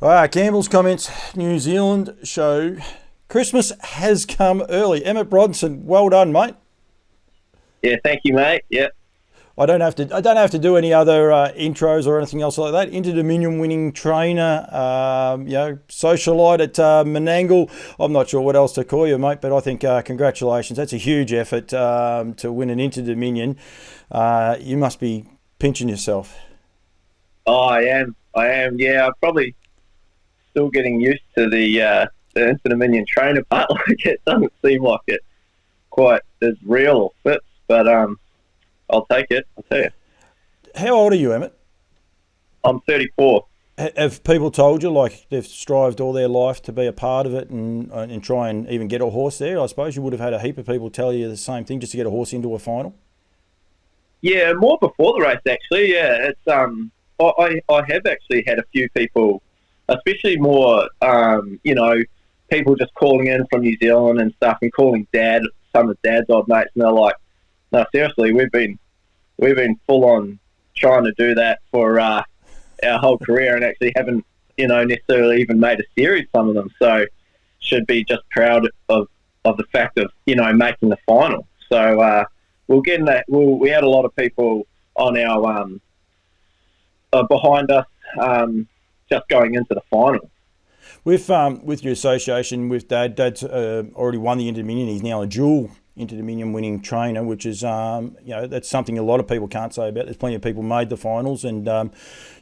Campbellls comments, New Zealand show Christmas has come early. Emmit Bronson, well done, mate. Yeah, thank you, mate. Yeah. I don't have to do any other intros or anything else like that. Interdominion winning trainer, socialite at Menangle. I'm not sure what else to call you, mate, but I think congratulations. That's a huge effort to win an Interdominion. You must be pinching yourself. Oh, I am. Yeah, I'm probably still getting used to the Interdominion trainer part. Like, it doesn't seem like it quite as real or fits, but I'll take it. I'll tell you. How old are you, Emmett? I'm 34. Have people told you, like, they've strived all their life to be a part of it and try and even get a horse there? I suppose you would have had a heap of people tell you the same thing just to get a horse into a final. Yeah, more before the race, actually. Yeah, it's I have actually had a few people, especially more people just calling in from New Zealand and stuff, and calling some of Dad's old mates, and they're like, "No, seriously, we've been full on trying to do that for our whole career, and actually haven't necessarily even made a series. Some of them, so should be just proud of the fact of making the final." So we'll get in that. We had a lot of people on our behind us, just going into the final. With your association with Dad's already won the Interdominion. He's now a dual Interdominion winning trainer, which is that's something a lot of people can't say about. There's plenty of people made the finals, and a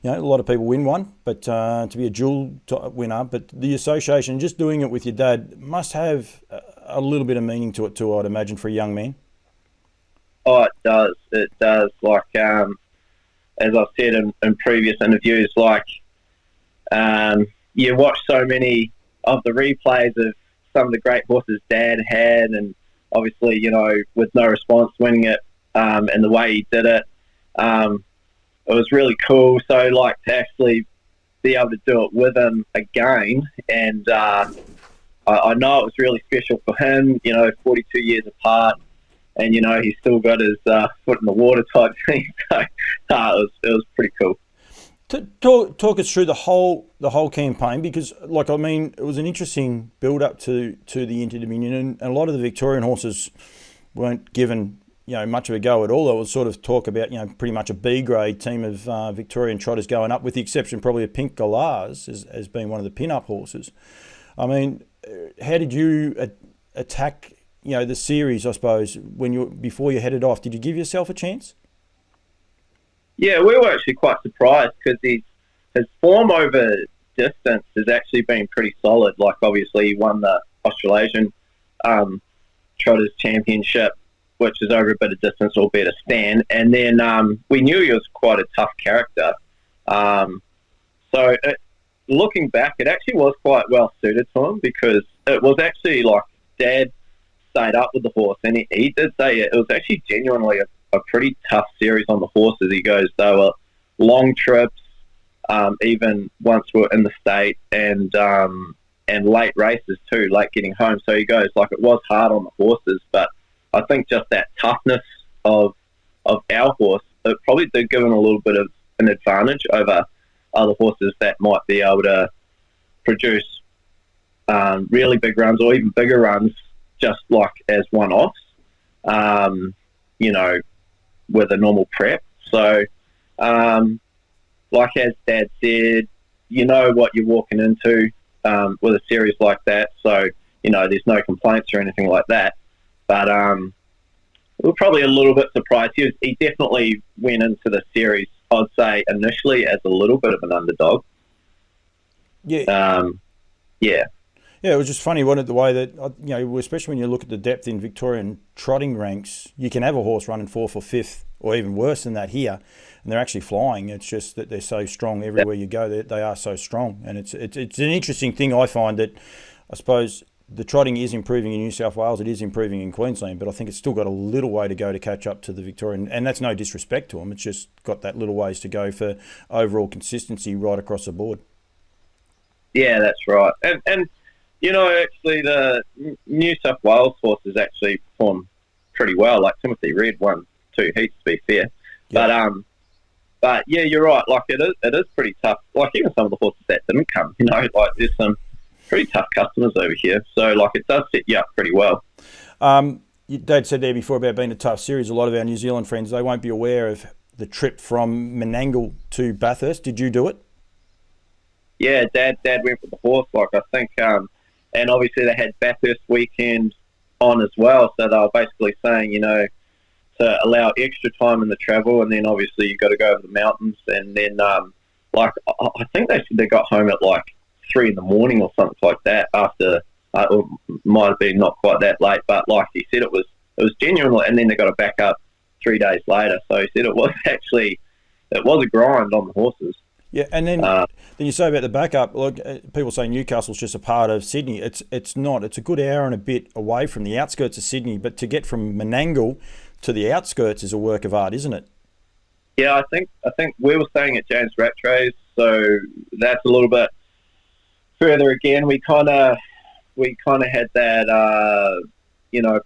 lot of people win one, but to be a dual winner. But the association, just doing it with your dad, must have a little bit of meaning to it too, I'd imagine, for a young man. Oh, it does. It does. Like as I've said in previous interviews, like you watch so many of the replays of some of the great horses Dad had, and obviously, with no response winning it, and the way he did it, it was really cool. So, like, to actually be able to do it with him again, and I know it was really special for him, 42 years apart, and, he's still got his foot in the water type thing. So, it was pretty cool. Talk us through the whole campaign, because it was an interesting build up to the Interdominion, and a lot of the Victorian horses weren't given much of a go at all. There was sort of talk about pretty much a B grade team of Victorian trotters going up, with the exception probably of Pink Galahs as being one of the pin up horses. I mean, how did you attack the series? I suppose before you headed off, did you give yourself a chance? Yeah, we were actually quite surprised because his form over distance has actually been pretty solid. Like, obviously, he won the Australasian Trotters Championship, which is over a bit of distance, albeit a stand. And then we knew he was quite a tough character. Looking back, it actually was quite well suited to him, because it was actually like Dad stayed up with the horse, and he did say it was actually genuinely a pretty tough series on the horses. He goes, they were long trips, even once we're in the state, and late races too, late getting home. So he goes, like, it was hard on the horses, but I think just that toughness of our horse, it probably did give him a little bit of an advantage over other horses that might be able to produce really big runs, or even bigger runs, just like as one-offs. With a normal prep. So, like as Dad said, you know what you're walking into with a series like that. So, there's no complaints or anything like that. But we were probably a little bit surprised. He definitely went into the series, I'd say, initially as a little bit of an underdog. Yeah. Yeah. Yeah, it was just funny, wasn't it, the way that, especially when you look at the depth in Victorian trotting ranks, you can have a horse running fourth or fifth, or even worse than that here, and they're actually flying. It's just that they're so strong everywhere you go. They are so strong, and it's an interesting thing. I find that, I suppose, the trotting is improving in New South Wales, it is improving in Queensland, but I think it's still got a little way to go to catch up to the Victorian, and that's no disrespect to them. It's just got that little ways to go for overall consistency right across the board. Yeah, that's right. And actually, the New South Wales horses actually performed pretty well. Like Timothy Red won 2 heats, to be fair. Yeah. But But yeah, you're right. Like it is pretty tough. Like even some of the horses that didn't come, like there's some pretty tough customers over here. So like it does set you up pretty well. Dad said there before about being a tough series. A lot of our New Zealand friends, they won't be aware of the trip from Menangle to Bathurst. Did you do it? Yeah, Dad went with the horse. Like I think, and obviously they had Bathurst weekend on as well. So they were basically saying, to allow extra time in the travel, and then obviously you got to go over the mountains, and then like I think they said they got home at like 3 a.m. or something like that. After it might have been not quite that late, but like he said, it was genuinely, and then they got to back up 3 days later. So he said it was a grind on the horses. Yeah, and then you say about the backup. Look, people say Newcastle's just a part of Sydney. It's not. It's a good hour and a bit away from the outskirts of Sydney, but to get from Menangle to the outskirts is a work of art, isn't it? Yeah, I think we were staying at James Rattray's, so that's a little bit further again. We kind of had that,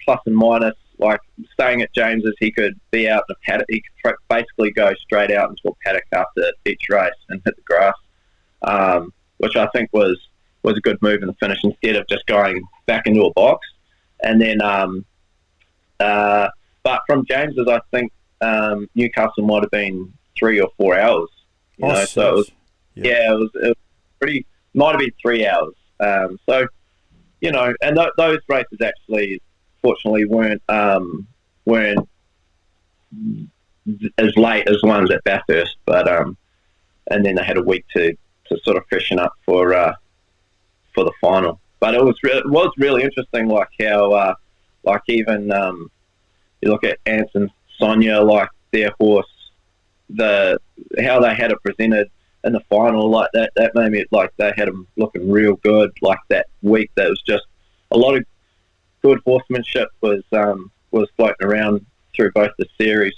plus and minus. Like staying at James's, he could be out in a paddock. He could basically go straight out into a paddock after each race and hit the grass, which I think was a good move in the finish instead of just going back into a box. And then, but from James's, I think Newcastle might have been 3 or 4 hours. So it was, it was pretty. Might have been 3 hours. So, and those races actually, fortunately, weren't as late as ones at Bathurst, but and then they had a week to sort of freshen up for the final. But it was really interesting, like how like even you look at Anson Sonia, like their horse, how they had it presented in the final, like that made me like they had them looking real good. Like that week, that was just a lot of good horsemanship was floating around through both the series,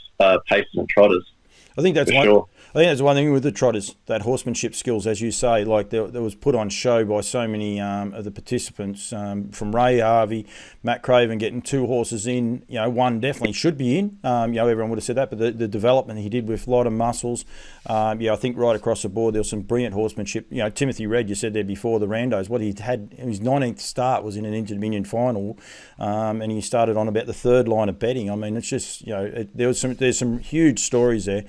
Paces and Trotters. I think that's sure. I think that's one thing with the Trotters, that horsemanship skills, as you say. Like there was put on show by so many of the participants, from Ray Harvey, Matt Craven getting 2 horses in. One definitely should be in. Everyone would have said that, but the development he did with a lot of muscles. I think right across the board there was some brilliant horsemanship. Timothy Red, you said there before, the Randos, what he had, his 19th start was in an Interdominion final, and he started on about the 3rd line of betting. I mean, it's just there's some huge stories there.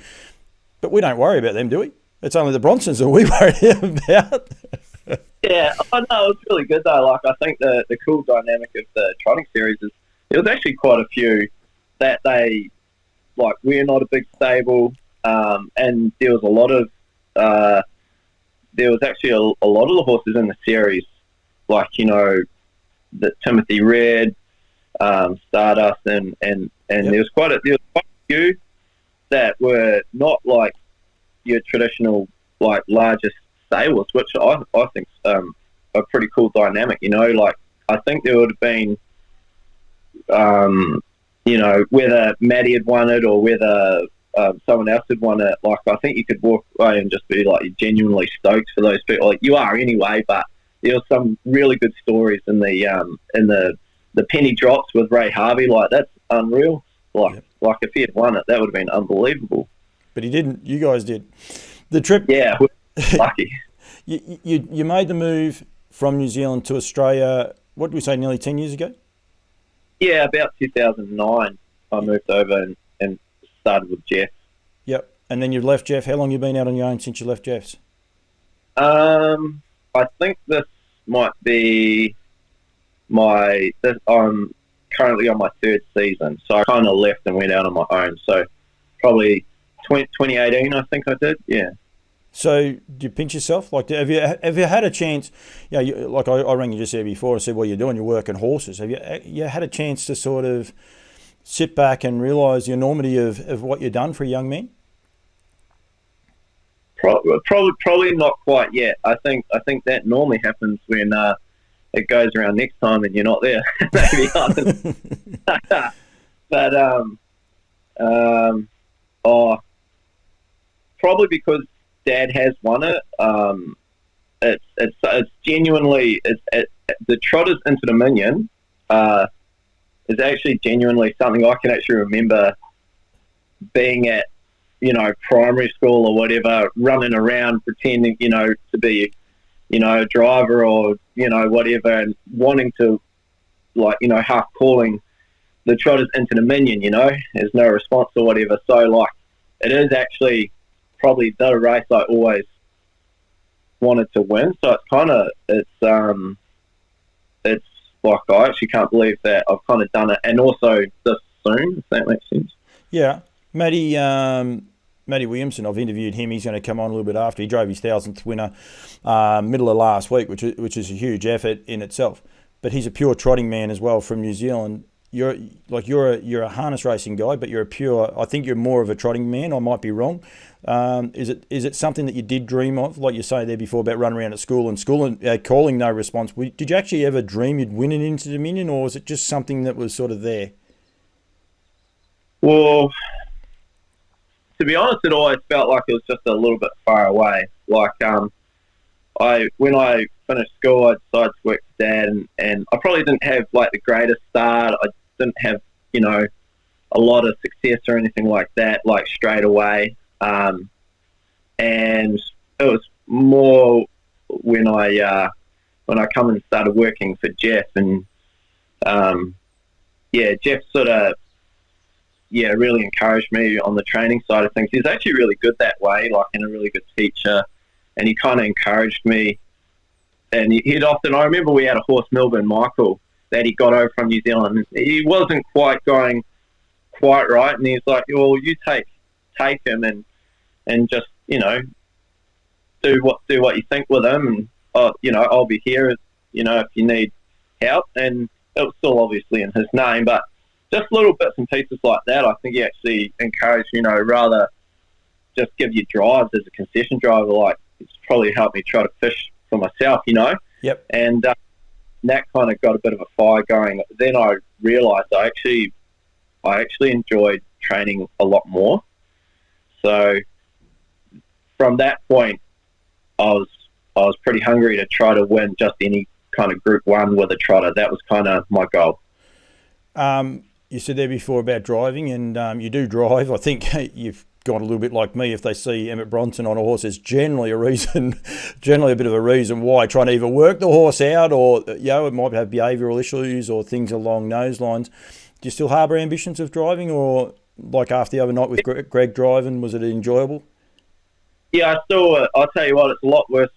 But we don't worry about them, do we? It's only the Bronsons that we worry about. Yeah, I know, it's really good though. Like I think the cool dynamic of the trotting series is there was actually quite a few that they, like, we're not a big stable, and there was a lot of there was actually a lot of the horses in the series, like the Timothy Red, Stardust, and yep. there was quite a few that were not like your traditional, like, largest stables, which I think a pretty cool dynamic. Like I think there would have been, whether Matty had won it or whether someone else had won it. Like I think you could walk away and just be like genuinely stoked for those people. Like you are anyway, but there was some really good stories in the penny drops with Ray Harvey. Like that's unreal. Like if he had won it, that would have been unbelievable. But he didn't. You guys did. The trip. Yeah, lucky. You made the move from New Zealand to Australia. What did we say? Nearly 10 years ago. Yeah, about 2009. I moved over and started with Jeff. Yep. And then you've left Jeff. How long have you been out on your own since you left Jeff's? I think this might be I'm currently on my 3rd season, so I kind of left and went out on my own. So probably 2018, I think I did. Yeah. So do you pinch yourself? Like, have you had a chance? Like I rang you just there before and said, "What you're doing? You're working horses." Have you had a chance to sort of sit back and realise the enormity of what you've done for a young man? Probably not quite yet. I think that normally happens when it goes around next time and you're not there. Maybe but probably because Dad has won it. It's genuinely the Trotters Interdominion is actually genuinely something I can actually remember being at primary school or whatever, running around pretending, to be, a driver or, whatever, and wanting to, half calling the Trotters Interdominion, there's no response or whatever. So, it is actually probably the race I always wanted to win. So it's like, I actually can't believe that I've kind of done it, and also this soon, if that makes sense. Yeah. Matty Williamson, I've interviewed him. He's going to come on a little bit after. He drove his 1,000th winner middle of last week, which is a huge effort in itself. But he's a pure trotting man as well from New Zealand. You're a harness racing guy, but I think you're more of a trotting man. I might be wrong. Is it something that you did dream of, like you say there before about running around at school and calling no response? Did you actually ever dream you'd win an Interdominion, or was it just something that was sort of there? Well, to be honest, it always felt like it was just a little bit far away. When I finished school, I decided to work for Dad, and I probably didn't have the greatest start. I didn't have a lot of success or anything like that straight away. And it was more when I come and started working for Jeff, and Jeff sort of really encouraged me on the training side of things. He's actually really good that way, and a really good teacher, and he kind of encouraged me. And he'd often, I remember we had a horse, Melbourne Michael, that he got over from New Zealand. He wasn't quite going quite right, and he's like, well, you take him and just, do what you think with him, and I'll be here, if you need help. And it was still obviously in his name, but just little bits and pieces like that, I think he actually encouraged, rather just give you drives as a concession driver, it's probably helped me try to fish for myself, Yep. And that kind of got a bit of a fire going. Then I realised I actually enjoyed training a lot more. So from that point, I was pretty hungry to try to win just any kind of Group 1 with a trotter. That was kind of my goal. You said there before about driving, and you do drive. I think you've gone a little bit like me. If they see Emmit Bronson on a horse, there's generally a bit of a reason why, trying to either work the horse out, or it might have behavioural issues or things along those lines. Do you still harbour ambitions of driving, or like after the other night with Greg driving, was it enjoyable? Yeah, I still. I'll tell you what, it's a lot worse.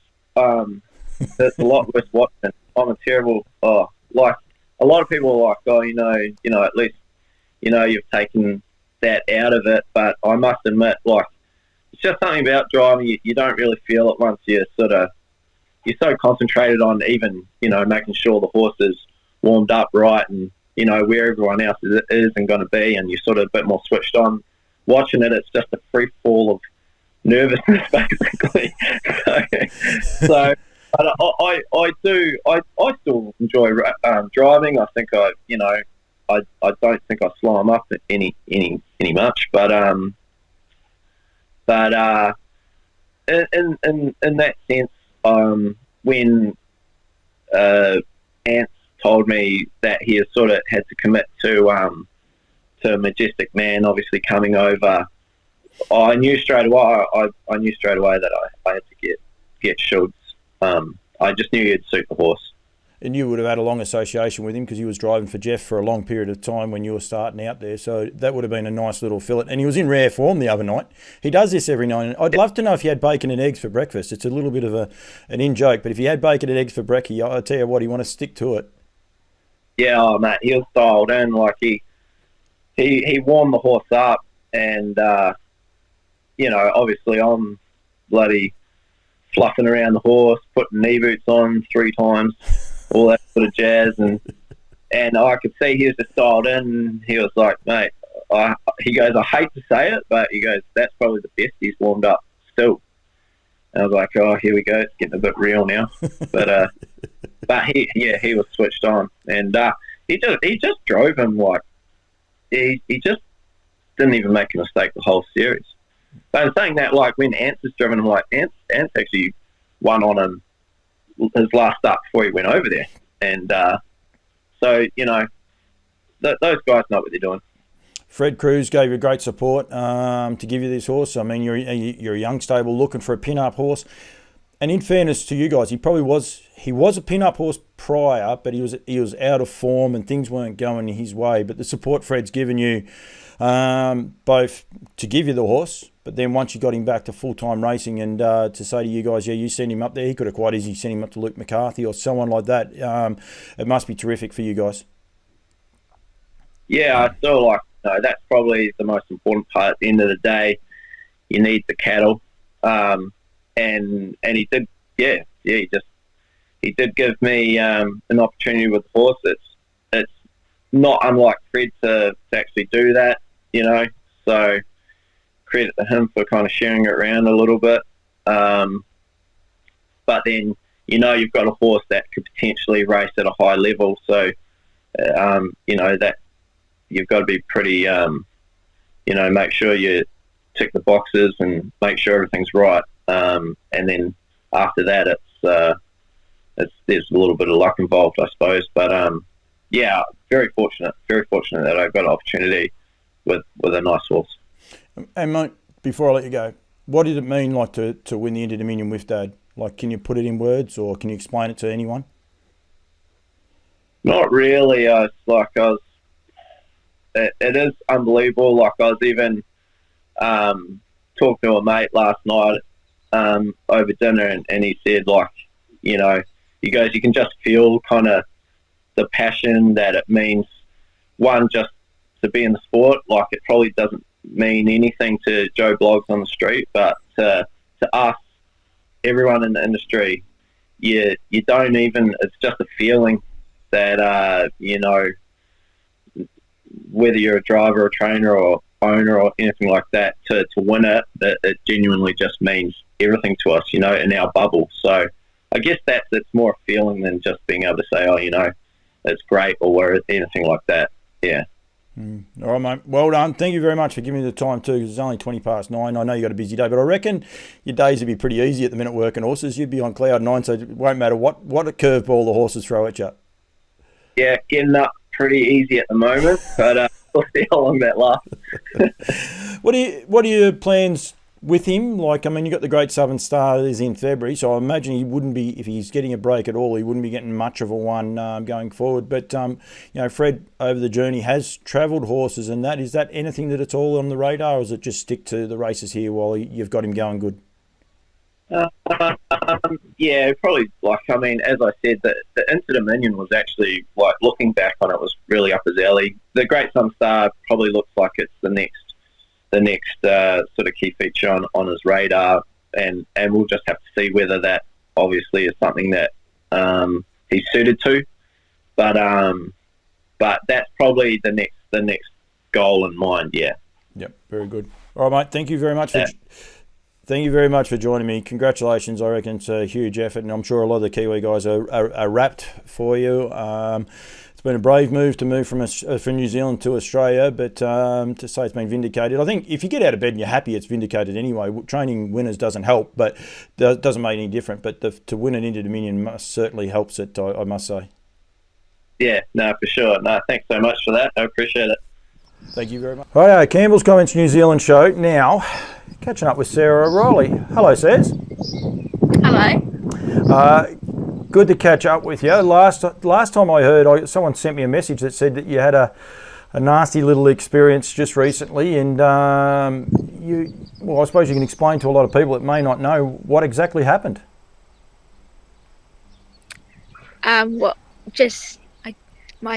It's a lot worse watching. I'm a terrible. A lot of people are like, at least, you've taken that out of it. But I must admit, it's just something about driving. You don't really feel it once you're so concentrated on even, making sure the horse is warmed up right, and, where everyone else is and going to be, and you're sort of a bit more switched on. Watching it, it's just a free fall of nervousness, basically. So I still enjoy driving. I think I don't think I slow them up any much, but in that sense, when Ants told me that he has sort of had to commit to Majestic Man, obviously coming over, I knew straight away. I knew straight away that I had to get Schultz. I just knew he'd suit the horse. And you would have had a long association with him because he was driving for Jeff for a long period of time when you were starting out there. So that would have been a nice little fillet. And he was in rare form the other night. He does this every night. I'd love to know if he had bacon and eggs for breakfast. It's a little bit of an in-joke, but if he had bacon and eggs for brekkie, I tell you what, he want to stick to it. Yeah, mate, he was dialed in. He warmed the horse up, and obviously I'm bloody fluffing around the horse, putting knee boots on 3 times, all that sort of jazz, and I could see he was just dialed in. He was like, mate, he goes, I hate to say it, but he goes, that's probably the best he's warmed up still. And I was like, oh, here we go, it's getting a bit real now. But he was switched on, and he just drove him he just didn't even make a mistake the whole series. But I'm saying that, when Ants is driven him, Ants actually won on him his last start before he went over there. And so, those guys know what they're doing. Fred Cruz gave you great support to give you this horse. I mean, you're a young stable looking for a pin-up horse. And in fairness to you guys, he was a pin-up horse prior, but he was out of form and things weren't going his way. But the support Fred's given you, both to give you the horse, but then once you got him back to full-time racing and to say to you guys, yeah, you send him up there, he could have quite easily sent him up to Luke McCarthy or someone like that. It must be terrific for you guys. Yeah, I feel like that's probably the most important part. At the end of the day, you need the cattle. And he did, he did give me an opportunity with the horse. It's not unlike Fred to actually do that, So credit to him for kind of sharing it around a little bit. But then you've got a horse that could potentially race at a high level, so that you've got to be pretty, make sure you tick the boxes and make sure everything's right. And then after that, there's a little bit of luck involved, I suppose. But very fortunate that I got an opportunity with a nice horse. And mate, before I let you go, what did it mean like to win the Interdominion with Dad? Like, can you put it in words, or can you explain it to anyone? Not really. It is unbelievable. Like, I was even talking to a mate last night over dinner, and he said, he goes, you can just feel kind of the passion that it means, one, just to be in the sport. Like, it probably doesn't mean anything to Joe Bloggs on the street, but to us, everyone in the industry, you don't even, it's just a feeling that, whether you're a driver or trainer or owner or anything like that, to win it genuinely just means everything to us, in our bubble. So I guess it's more a feeling than just being able to say, it's great or anything like that. Yeah. All right, mate. Well done. Thank you very much for giving me the time too, because it's only 9:20. I know you got a busy day, but I reckon your days would be pretty easy at the minute working horses. You'd be on cloud nine, so it won't matter what a curveball the horses throw at you. Yeah, getting up pretty easy at the moment, but we'll see how long that lasts. What are your plans with him? Like, I mean, you got the Great Southern Star is in February, so I imagine he wouldn't be, if he's getting a break at all, he wouldn't be getting much of a one going forward. But Fred over the journey has travelled horses, and is that anything that it's all on the radar, or is it just stick to the races here while you've got him going good? Yeah, probably. As I said, the Interdominion was actually, looking back on it, was really up his alley. The Great Southern Star probably looks like it's the next sort of key feature on his radar, and we'll just have to see whether that obviously is something that he's suited to. But that's probably the next goal in mind. Yeah. Yep. Very good. All right, mate. Thank you very much for joining me. Congratulations. I reckon it's a huge effort, and I'm sure a lot of the Kiwi guys are wrapped for you. It's been a brave move to move from New Zealand to Australia, but to say it's been vindicated. I think if you get out of bed and you're happy, it's vindicated anyway. Training winners doesn't help, but doesn't make any difference. But to win an Interdominion certainly helps it, I must say. Yeah, no, for sure. No, thanks so much for that. I appreciate it. Thank you very much. Hi, Campbell's Comments New Zealand show. Now, catching up with Sarah O'Reilly. Hello, Saz. Hello. Good to catch up with you. Last time I heard, someone sent me a message that said that you had a nasty little experience just recently, and I suppose you can explain to a lot of people that may not know what exactly happened. My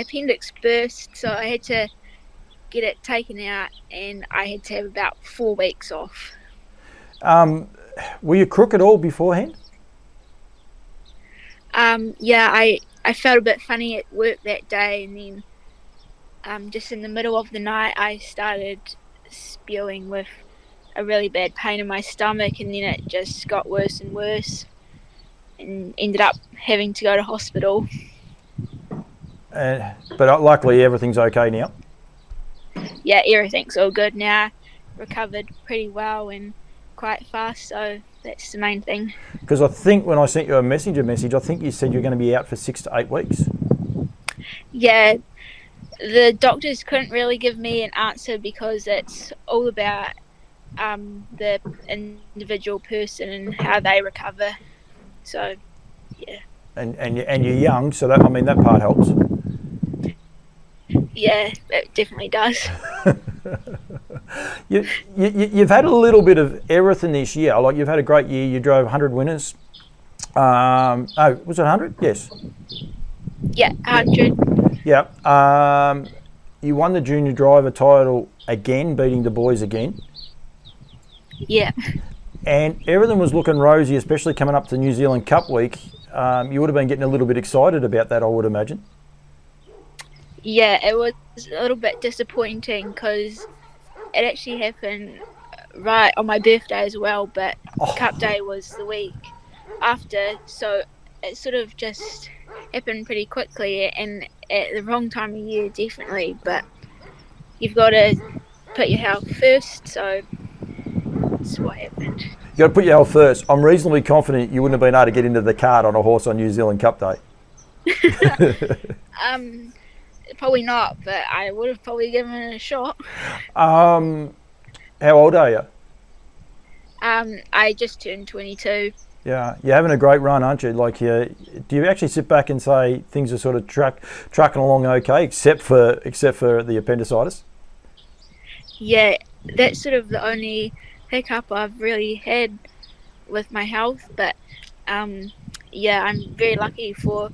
appendix burst, so I had to get it taken out, and I had to have about 4 weeks off. Were you crook at all beforehand? I felt a bit funny at work that day, and then just in the middle of the night I started spewing with a really bad pain in my stomach, and then it just got worse and worse and ended up having to go to hospital. But luckily everything's okay now? Yeah, everything's all good now. Recovered pretty well and quite fast, so that's the main thing. Because I think when I sent you a message, I think you said you're going to be out for 6 to 8 weeks. Yeah, The doctors couldn't really give me an answer because it's all about the individual person and how they recover. So, yeah. And you're young, so that part helps. Yeah, it definitely does. You've had a little bit of everything this year. Like, you've had a great year. You drove 100 winners. Was it 100? Yes. Yeah, 100. Yeah. You won the junior driver title again, beating the boys again. Yeah. And everything was looking rosy, especially coming up to New Zealand Cup week. You would have been getting a little bit excited about that, I would imagine. Yeah, it was a little bit disappointing because it actually happened right on my birthday as well, but Cup Day was the week after, so it sort of just happened pretty quickly and at the wrong time of year, definitely. But you've got to put your health first, so that's what happened. You've got to put your health first. I'm reasonably confident you wouldn't have been able to get into the card on a horse on New Zealand Cup Day. Probably not, but I would have probably given it a shot. How old are you? I just turned 22. Yeah, you're having a great run, aren't you? Like, do you actually sit back and say things are sort of trucking along okay, except for the appendicitis? Yeah, that's sort of the only hiccup I've really had with my health. But yeah, I'm very lucky for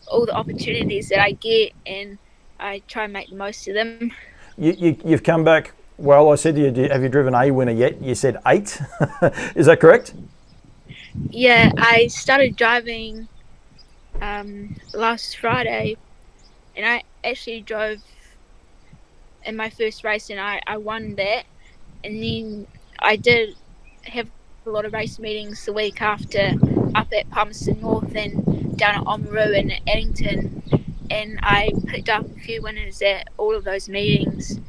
all the opportunities that I get, and I try and make the most of them. You've come back well. I said to you, have you driven a winner yet? You said 8. Is that correct? Yeah, I started driving last Friday, and I actually drove in my first race, and I won that. And then I did have a lot of race meetings the week after up at Palmerston North and down at Oamaru and at Addington, and I picked up a few winners at all of those meetings,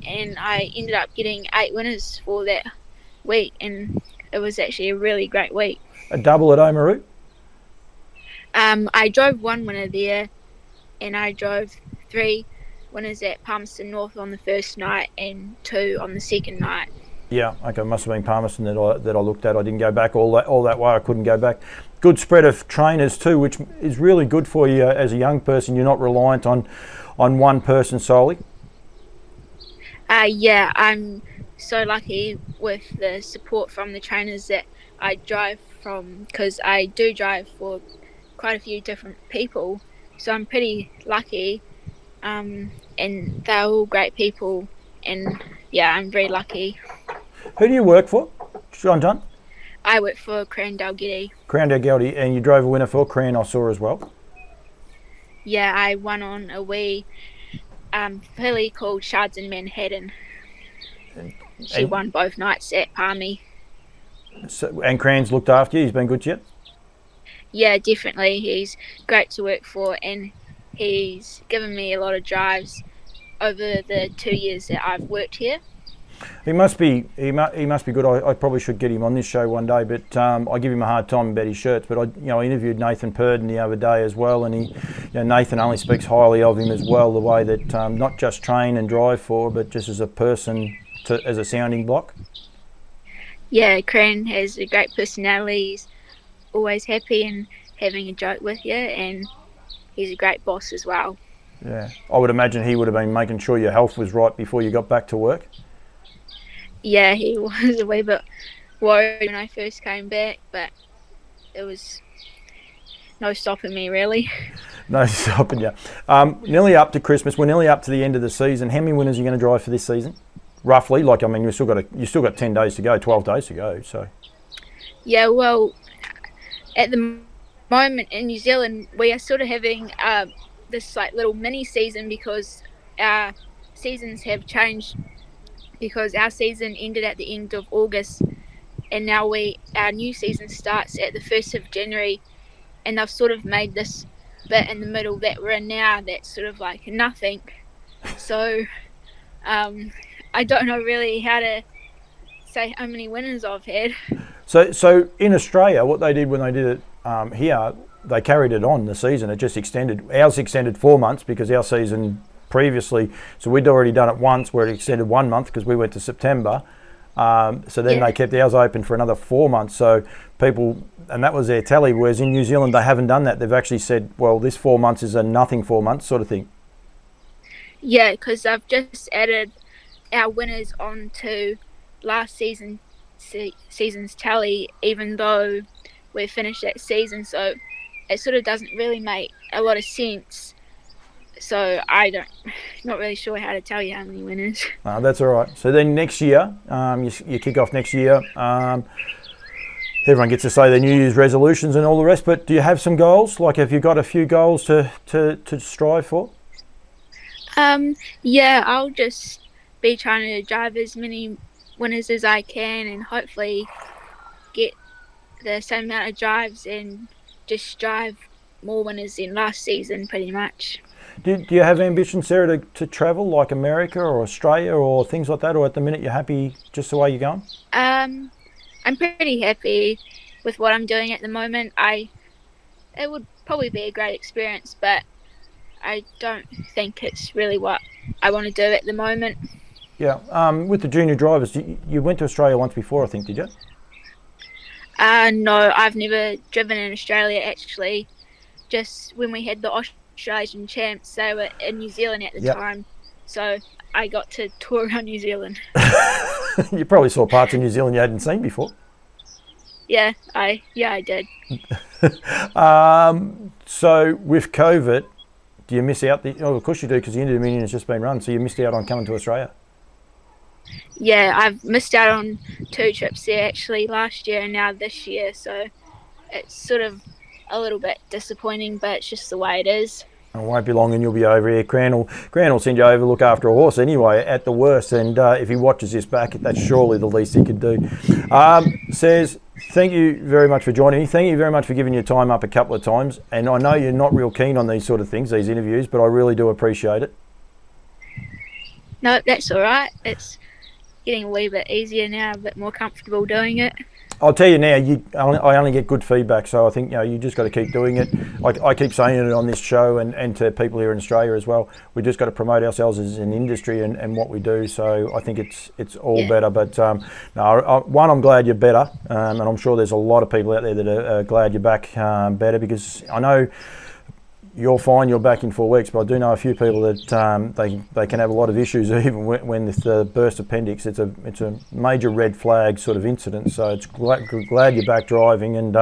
and I ended up getting 8 winners for that week, and it was actually a really great week. A double at Oamaru? I drove 1 winner there, and I drove 3 winners at Palmerston North on the first night and 2 on the second night. Yeah, okay, must have been Palmerston that I looked at. I didn't go back all that way. I couldn't go back. Good spread of trainers too, which is really good for you as a young person. You're not reliant on one person solely. Yeah, I'm so lucky with the support from the trainers that I drive from, because I do drive for quite a few different people, so I'm pretty lucky, and they're all great people, and yeah, I'm very lucky. Who do you work for, John? I work for Crown Dalgety. Crown Dalgety, and you drove a winner for Crown, I saw as well. Yeah, I won on a wee filly called Shards in Manhattan. She won both nights at Palmy. So, and Crown's looked after you? He's been good to you? Yeah, definitely. He's great to work for, and he's given me a lot of drives over the 2 years that I've worked here. He must be good. I probably should get him on this show one day, but I give him a hard time about his shirts. But I interviewed Nathan Purden the other day as well, and Nathan only speaks highly of him as well. The way that not just train and drive for, but just as a person, as a sounding block. Yeah, Cran has a great personality. He's always happy and having a joke with you, and he's a great boss as well. Yeah, I would imagine he would have been making sure your health was right before you got back to work. Yeah, he was a wee bit worried when I first came back, but it was no stopping me, really. No stopping you. Nearly up to Christmas. We're nearly up to the end of the season. How many winners are you going to drive for this season? Roughly, you still got 10 days to go, 12 days to go. So. Yeah, well, at the moment in New Zealand, we are sort of having this little mini season because our seasons have changed. Because our season ended at the end of August, and now our new season starts at the 1st of January, and they've sort of made this bit in the middle that we're in now that's sort of like nothing. So I don't know really how to say how many winners I've had. So in Australia, what they did when they did it here, they carried it on the season. It just extended. Ours extended 4 months because our season previously. So we'd already done it once where it extended 1 month because we went to September. So then they kept ours open for another 4 months. So people, and that was their tally, whereas in New Zealand they haven't done that. They've actually said, well, this 4 months is a nothing 4 months sort of thing. Yeah, because I've just added our winners onto last season's tally, even though we finished that season. So it sort of doesn't really make a lot of sense. So not really sure how to tell you how many winners. That's all right. So then next year, you kick off next year. Everyone gets to say their New Year's resolutions and all the rest, but do you have some goals? Like, have you got a few goals to strive for? Yeah, I'll just be trying to drive as many winners as I can and hopefully get the same amount of drives and just drive more winners than last season, pretty much. Do you have ambitions, Sarah, to travel like America or Australia or things like that, or at the minute you're happy just the way you're going? I'm pretty happy with what I'm doing at the moment. It would probably be a great experience, but I don't think it's really what I want to do at the moment. Yeah. With the junior drivers, you went to Australia once before, I think, did you? No, I've never driven in Australia, actually. Just when we had the Australian champs, they were in New Zealand at the time. So I got to tour around New Zealand. You probably saw parts of New Zealand you hadn't seen before. Yeah, I did. So with COVID, do you miss out? Of course you do, because the Interdominion has just been run, so you missed out on coming to Australia. Yeah, I've missed out on 2 trips there actually last year and now this year, so it's sort of a little bit disappointing, but it's just the way it is. It won't be long and you'll be over here. Gran will send you over to look after a horse anyway, at the worst, and if he watches this back, that's surely the least he could do. Says, thank you very much for joining me. Thank you very much for giving your time up a couple of times, and I know you're not real keen on these sort of things, these interviews, but I really do appreciate it. No, that's all right. It's getting a wee bit easier now, a bit more comfortable doing it. I'll tell you now, I only get good feedback, so I think you just got to keep doing it. I keep saying it on this show and to people here in Australia as well. We just got to promote ourselves as an industry and what we do. So I think it's all better. But I'm glad you're better, and I'm sure there's a lot of people out there that are glad you're back better, because I know you're fine, you're back in 4 weeks, but I do know a few people that they can have a lot of issues even when the burst appendix. It's a major red flag sort of incident, so it's glad you're back driving, and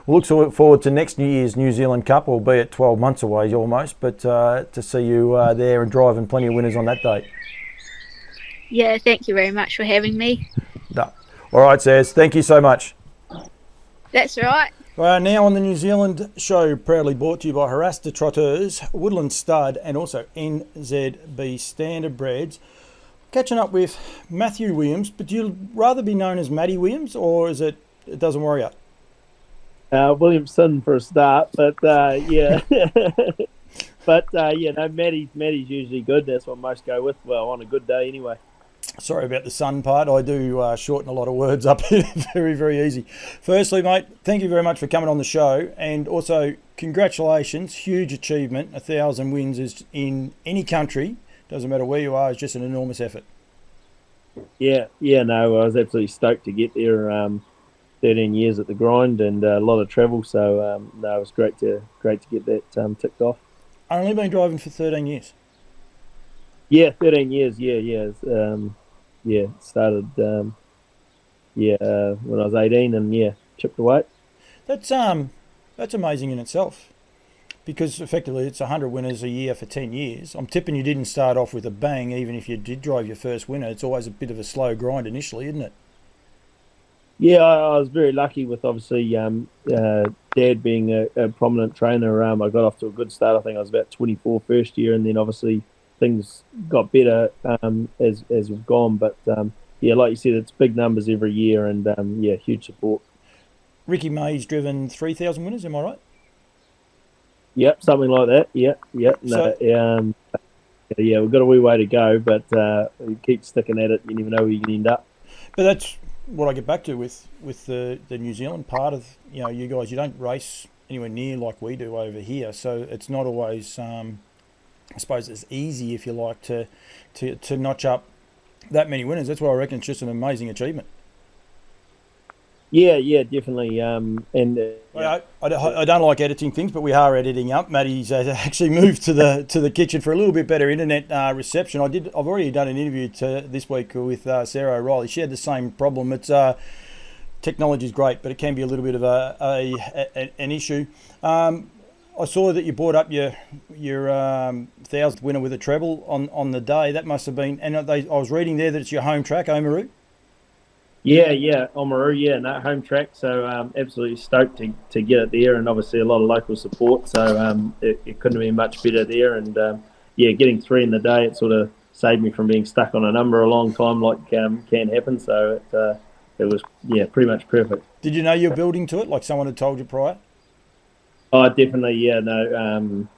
we'll look forward to next year's New Zealand Cup, albeit 12 months away almost, but to see you there and driving plenty of winners on that date. Yeah, thank you very much for having me. No. All right, Saz, thank you so much. That's all right. Now on the New Zealand show, proudly brought to you by Haras, the Trotteurs, Woodlands Stud, and also NZB Standardbreds. Catching up with Matthew Williams, but do you rather be known as Matty Williams, or is it doesn't worry you? Williamson for a start, but yeah. But no, Matty's usually good. That's what most go with. Well, on a good day anyway. Sorry about the sun part. I do shorten a lot of words up here. Very, very easy. Firstly, mate, thank you very much for coming on the show. And also, congratulations. Huge achievement. 1,000 wins is in any country. Doesn't matter where you are. It's just an enormous effort. Yeah. No, I was absolutely stoked to get there. 13 years at the grind and a lot of travel. So, no, it was great to get that ticked off. Only been driving for 13 years? Yeah, 13 years. Yeah. Started when I was 18 and chipped away. That's amazing in itself, because effectively it's 100 winners a year for 10 years. I'm tipping you didn't start off with a bang. Even if you did drive your first winner, it's always a bit of a slow grind initially, isn't it? Yeah, I was very lucky with obviously Dad being a prominent trainer. I got off to a good start. I think I was about 24 first year, and then obviously things got better as we've gone. But like you said, it's big numbers every year, and huge support. Ricky May's driven 3,000 winners, am I right? Yep, something like that. Yep. No, we've got a wee way to go, but we keep sticking at it. You never know where you can end up. But that's what I get back to with the New Zealand part of you guys. You don't race anywhere near like we do over here, so it's not always I suppose it's easy, if you like, to notch up that many winners. That's why I reckon it's just an amazing achievement. Yeah, definitely. I don't like editing things, but we are editing up. Matty's actually moved to the kitchen for a little bit better internet reception. I've already done an interview this week with Sarah O'Reilly. She had the same problem. It's technology is great, but it can be a little bit of an issue. I saw that you brought up your 1,000th winner with a treble on the day. That must have been, and I was reading there that it's your home track, Oamaru. Yeah, Oamaru, no, home track. So absolutely stoked to get it there, and obviously a lot of local support. So it couldn't have been much better there. And getting 3 in the day, it sort of saved me from being stuck on a number a long time, like can happen. So it was pretty much perfect. Did you know you were building to it, like someone had told you prior? Oh, definitely, no.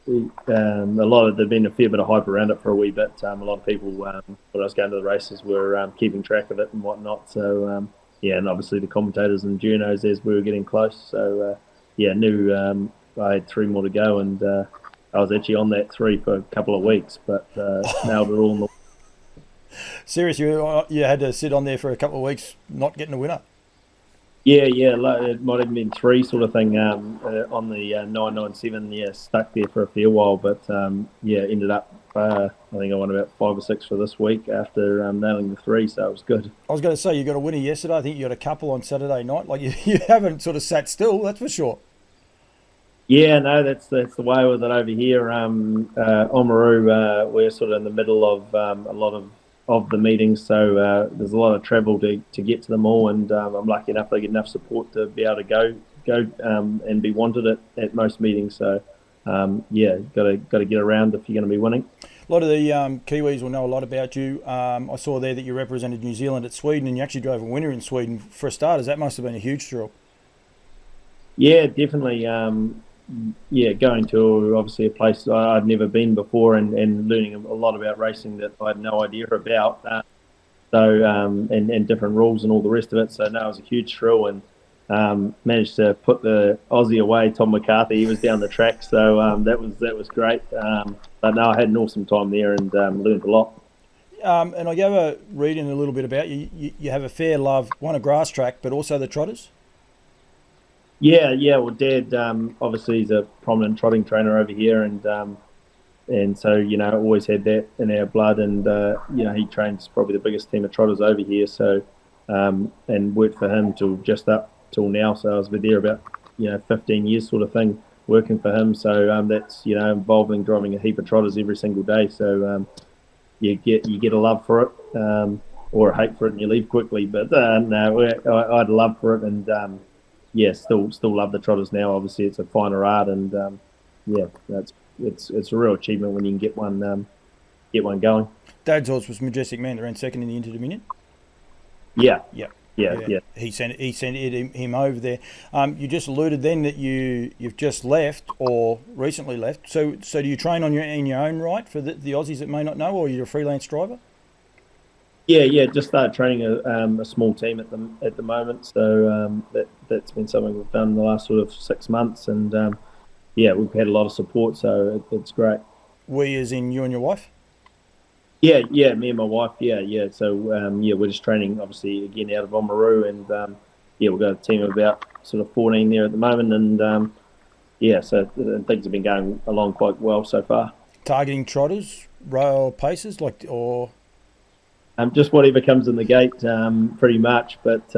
There'd been a fair bit of hype around it for a wee bit. A lot of people, when I was going to the races, were keeping track of it and whatnot. So, and obviously the commentators and journos as we were getting close. So, knew I had 3 more to go, and I was actually on that 3 for a couple of weeks, but nailed it all in the... Seriously, you had to sit on there for a couple of weeks not getting a winner? Yeah, it might have been 3 sort of thing on the 997. Stuck there for a fair while, but ended up. I think I won about 5 or 6 for this week after nailing the 3, so it was good. I was going to say you got a winner yesterday. I think you got a couple on Saturday night. Like you haven't sort of sat still, that's for sure. Yeah, no, that's the way with it over here. Oamaru, we're sort of in the middle of a lot of the meetings, so there's a lot of travel to get to them all, and I'm lucky enough they get enough support to be able to go and be wanted at most meetings. So got to get around if you're going to be winning. A lot of the Kiwis will know a lot about you. I saw there that you represented New Zealand at Sweden, and you actually drove a winner in Sweden for starters. That must have been a huge thrill. Yeah, definitely. Going to obviously a place I'd never been before, and learning a lot about racing that I had no idea about. And different rules and all the rest of it. So no, it was a huge thrill, and managed to put the Aussie away, Tom McCarthy. He was down the track, so that was great. But no, I had an awesome time there and learned a lot. And I gave a reading a little bit about you. You have a fair love, one a grass track, but also the Trotters. Yeah. Well, Dad obviously he's a prominent trotting trainer over here, and so always had that in our blood, and he trains probably the biggest team of trotters over here. So and worked for him till just up till now. So I was there about 15 years sort of thing working for him. So that's involving driving a heap of trotters every single day. So you get a love for it or a hate for it, and you leave quickly. But no, I had a love for it, and still love the trotters now. Obviously, it's a finer art, and it's a real achievement when you can get one going. Dad's horse was Majestic Man. They ran second in the Interdominion. Yeah. He sent him over there. You just alluded then that you've just left or recently left. So do you train in your own right for the Aussies that may not know, or you're a freelance driver? Yeah. Just started training a small team at the moment. So that's been something we've done in the last sort of 6 months, and we've had a lot of support. So it's great. We, as in you and your wife? Yeah, me and my wife. Yeah. So we're just training obviously again out of Oamaru, and we've got a team of about sort of 14 there at the moment, and so things have been going along quite well so far. Targeting trotters, rail paces, or. Just whatever comes in the gate, pretty much. But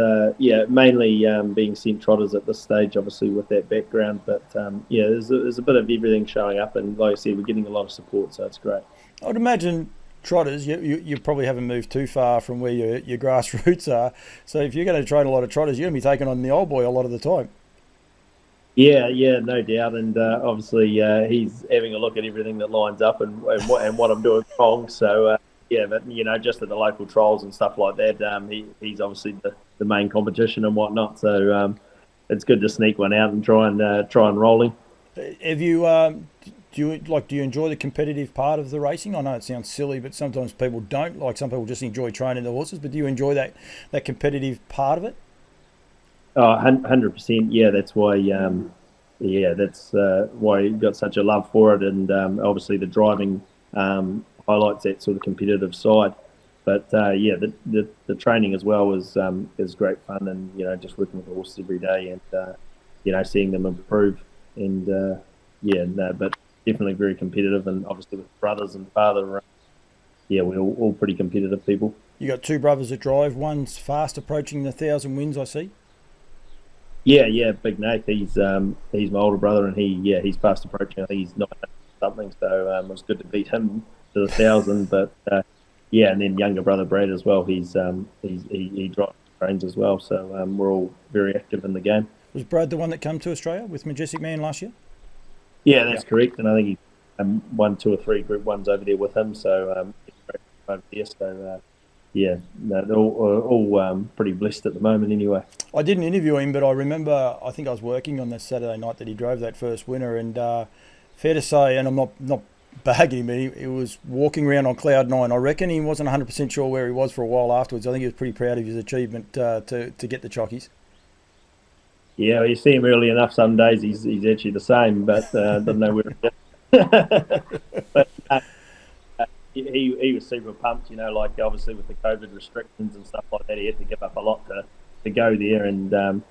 mainly being sent trotters at this stage, obviously with that background. But there's a bit of everything showing up, and like I said, we're getting a lot of support, so it's great. I'd imagine trotters, you probably haven't moved too far from where your grassroots are. So if you're going to train a lot of trotters, you're going to be taking on the old boy a lot of the time. Yeah, no doubt. And obviously he's having a look at everything that lines up and what I'm doing wrong. So. But just at the local trials and stuff like that, he's obviously the main competition and whatnot. So it's good to sneak one out and try and roll him. Have you do you enjoy the competitive part of the racing? I know it sounds silly, but sometimes people don't. Like some people just enjoy training the horses. But do you enjoy that competitive part of it? Oh, 100%. Yeah, that's why yeah, that's why he got such a love for it, and obviously the driving highlights that sort of competitive side. But yeah, the training as well is great fun, and just working with the horses every day, and seeing them improve, and yeah, no, but definitely very competitive, and obviously with brothers and father, yeah, we're all pretty competitive people. You got two brothers that drive. One's fast approaching the 1,000 wins, I see. Yeah, Big Nate. He's my older brother, and he's fast approaching. I think he's 900 something. So it was good to beat him to the 1,000. But yeah, and then younger brother Brad as well. He drives trains as well. So we're all very active in the game. Was Brad the one that came to Australia with Majestic Man last year? Yeah, that's correct. And I think he won 2 or 3 Group 1s over there with him. So over there. So yeah, no, they're all pretty blessed at the moment anyway. I didn't interview him, but I remember, I think I was working on the Saturday night that he drove that first winner, and fair to say, and I'm not bagging him, but he was walking around on cloud 9. I reckon he wasn't 100% sure where he was for a while afterwards. I think he was pretty proud of his achievement to get the chockies. Yeah, you see him early enough some days, he's actually the same, but doesn't know where he is. But he was super pumped, like obviously with the COVID restrictions and stuff like that, he had to give up a lot to go there, and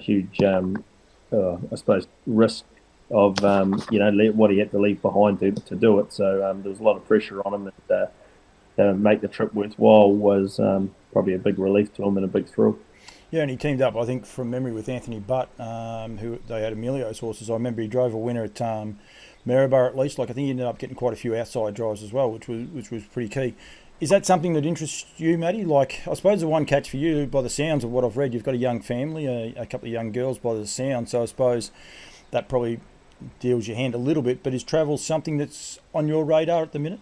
huge I suppose risk of what he had to leave behind to do it. So there was a lot of pressure on him, and to make the trip worthwhile was probably a big relief to him and a big thrill. Yeah, and he teamed up, I think, from memory, with Anthony Butt, who they had Emilio's horses. I remember he drove a winner at Maryborough at least. Like, I think he ended up getting quite a few outside drives as well, which was pretty key. Is that something that interests you, Matty? Like, I suppose the one catch for you, by the sounds of what I've read, you've got a young family, a couple of young girls by the sound, so I suppose that probably deals your hand a little bit. But is travel something that's on your radar at the minute?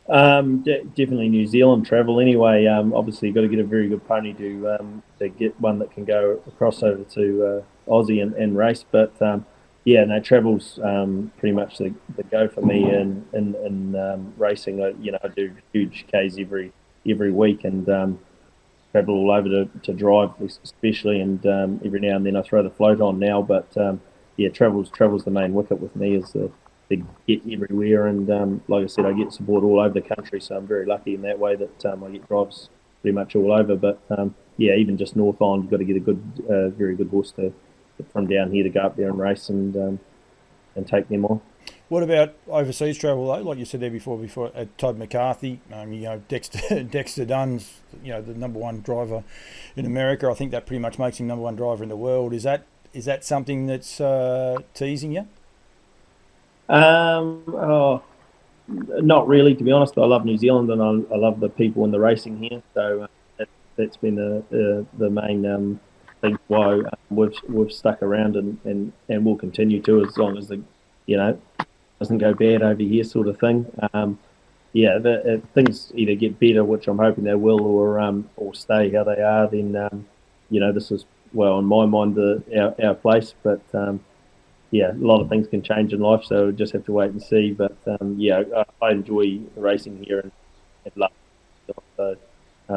Definitely New Zealand travel anyway. Obviously, you've got to get a very good pony to get one that can go across over to Aussie and race. But yeah, no, travel's pretty much the go for me in racing. I do huge Ks every week, and travel all over to drive especially, and every now and then I throw the float on now. But yeah, travel's the main wicket with me, is to get everywhere, and like I said, I get support all over the country, so I'm very lucky in that way that I get drives pretty much all over. But yeah, even just North Island, you've got to get a good, very good horse from down here to go up there and race and take them on. What about overseas travel though? Like you said there before Todd McCarthy, Dexter Dunn's, the number one driver in America. I think that pretty much makes him number one driver in the world. Is that something that's teasing you? Not really, to be honest. I love New Zealand, and I love the people and the racing here. So that's been the main thing why we've stuck around and will continue to, as long as doesn't go bad over here, sort of thing. Yeah, things either get better, which I'm hoping they will, or stay how they are. Then this is, well, in my mind, our place. But yeah, a lot of things can change in life, so we'll just have to wait and see. But yeah, I enjoy racing here and love it. So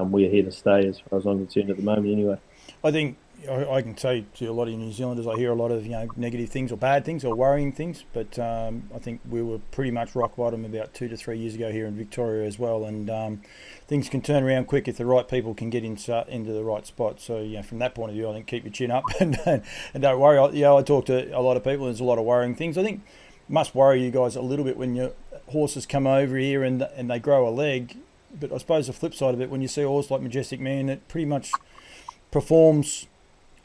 we're here to stay, as far as I'm concerned, at the moment anyway. I think I can say to a lot of New Zealanders, I hear a lot of negative things or bad things or worrying things, but I think we were pretty much rock bottom about 2 to 3 years ago here in Victoria as well, and things can turn around quick if the right people can get into the right spot. So from that point of view, I think keep your chin up and don't worry. I talk to a lot of people, and there's a lot of worrying things. I think must worry you guys a little bit when your horses come over here and they grow a leg, but I suppose the flip side of it, when you see a horse like Majestic Man that pretty much performs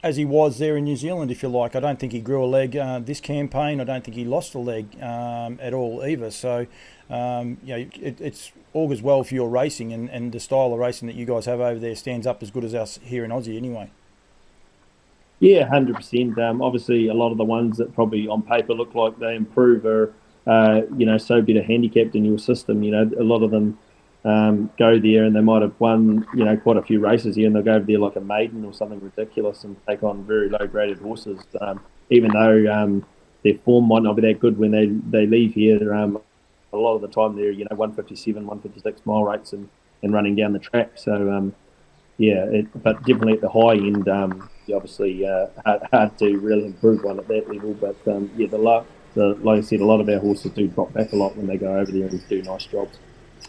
as he was there in New Zealand, if you like. I don't think he grew a leg this campaign. I don't think he lost a leg at all either. So, it's augurs well for your racing, and the style of racing that you guys have over there stands up as good as us here in Aussie anyway. Yeah, 100%. Obviously, a lot of the ones that probably on paper look like they improve are, so better handicapped in your system. A lot of them go there and they might have won, quite a few races here, and they'll go over there like a maiden or something ridiculous and take on very low-graded horses, even though their form might not be that good when they leave here. A lot of the time they're 157, 156 mile rates and running down the track. So but definitely at the high end, obviously hard to really improve one at that level. But like I said, a lot of our horses do drop back a lot when they go over there and do nice jobs.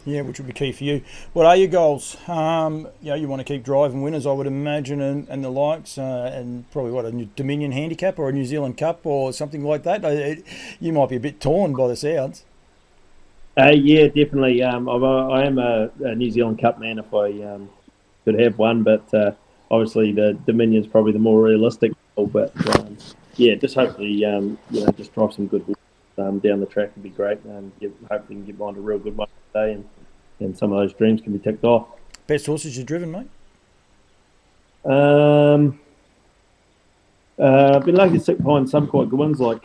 Yeah, which would be key for you. What are your goals? You want to keep driving winners, I would imagine, and the likes, and probably what, a Dominion handicap or a New Zealand Cup or something like that. You might be a bit torn by the sounds. Yeah, definitely. I am a New Zealand Cup man if I could have one, but obviously the Dominion is probably the more realistic goal. But just hopefully, just drive some good horses down the track would be great, and hopefully can get behind a real good one today, and some of those dreams can be ticked off. Best horses you've driven, mate? I've been lucky to sit behind some quite good ones like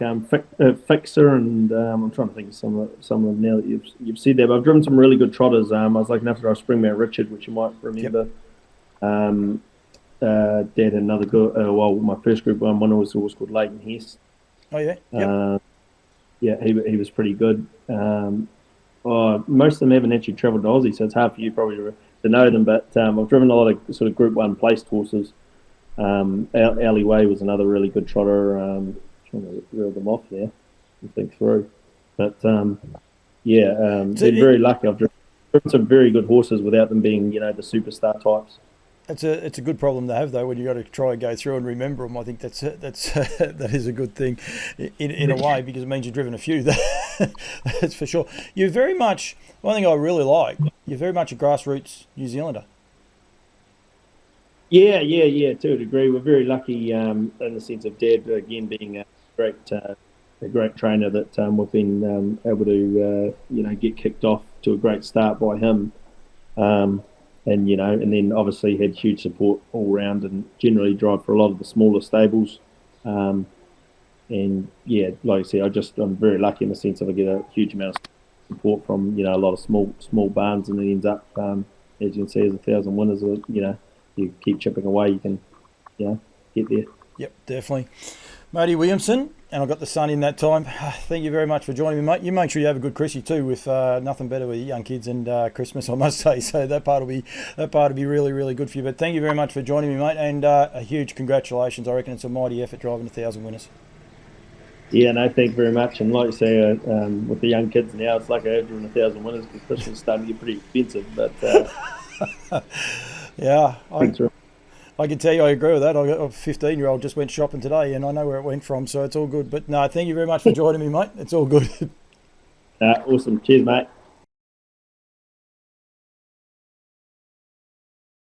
Fixer, and I'm trying to think of some of them now that you've said that. But I've driven some really good trotters. I was lucky enough to drive Springmount Richard, which you might remember. Yep. Dad had another good. My first Group 1 winner was a horse called Leighton Hess. Oh yeah. Yep. He was pretty good. Most of them haven't actually travelled to Aussie, so it's hard for you probably to know them. But I've driven a lot of sort of Group 1 placed horses. Alleyway was another really good trotter. Trying to reel them off there and think through. But been very lucky. I've driven some very good horses without them being, the superstar types. It's a good problem to have though when you got to try and go through and remember them. I think that is a good thing in a way, because it means you've driven a few. That's for sure. You're very much, one thing I really like, you're very much a grassroots New Zealander. Yeah, to a degree. We're very lucky in the sense of Dad again being a great trainer that we've been able to get kicked off to a great start by him. And then obviously had huge support all round, and generally drive for a lot of the smaller stables. Like I said, I'm very lucky in the sense of I get a huge amount of support from a lot of small barns, and it ends up as you can see as 1,000 winners. You keep chipping away, you can get there. Yep, definitely. Matty Williamson, and I got the sun in that time. Thank you very much for joining me, mate. You make sure you have a good Chrissy too, with nothing better with young kids and Christmas, I must say. So that part will be really, really good for you. But thank you very much for joining me, mate, and a huge congratulations. I reckon it's a mighty effort driving 1,000 winners. Yeah, no, thank you very much. And like you say, with the young kids now, it's like I have driven 1,000 winners because Christmas is starting to get pretty expensive. But yeah, I can tell you I agree with that. I got a 15-year-old just went shopping today, and I know where it went from, so it's all good. But no, thank you very much for joining me, mate. It's all good. Awesome. Cheers, mate.